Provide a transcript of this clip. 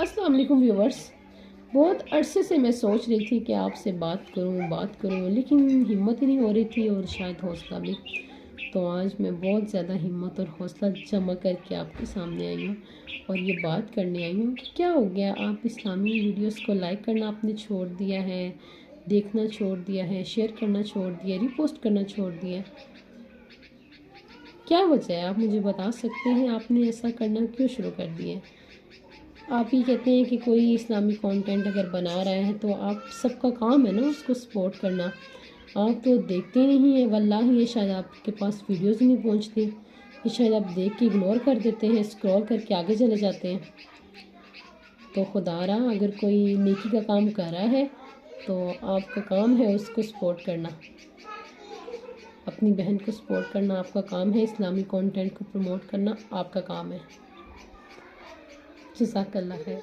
अस्सलाम वालेकुम व्यूवर्स। बहुत अरसे से मैं सोच रही थी कि आपसे बात करूं, लेकिन हिम्मत ही नहीं हो रही थी और शायद हौसला भी। तो आज मैं बहुत ज़्यादा हिम्मत और हौसला जमा करके आपके सामने आई हूँ और ये बात करने आई हूँ कि क्या हो गया, आप इस्लामी वीडियोस को लाइक करना आपने छोड़ दिया है, देखना छोड़ दिया है, शेयर करना छोड़ दिया, रीपोस्ट करना छोड़ दिया। क्या वजह है, आप मुझे बता सकते हैं? आपने ऐसा करना क्यों शुरू कर दिया? आप ही कहते हैं कि कोई इस्लामी कंटेंट अगर बना रहा है तो आप सबका काम है ना उसको सपोर्ट करना। आप तो देखते नहीं हैं, वल्लाही ये शायद आपके पास वीडियोस ही नहीं पहुंचती, ये शायद आप देख के इग्नोर कर देते हैं, स्क्रॉल करके आगे चले जाते हैं। तो खुदारा अगर कोई नेकी का काम कर रहा है तो आपका काम है उसको सपोर्ट करना, अपनी बहन को सपोर्ट करना आपका काम है, इस्लामी कंटेंट को प्रमोट करना आपका काम है। जज़ाकल्लाह खैर।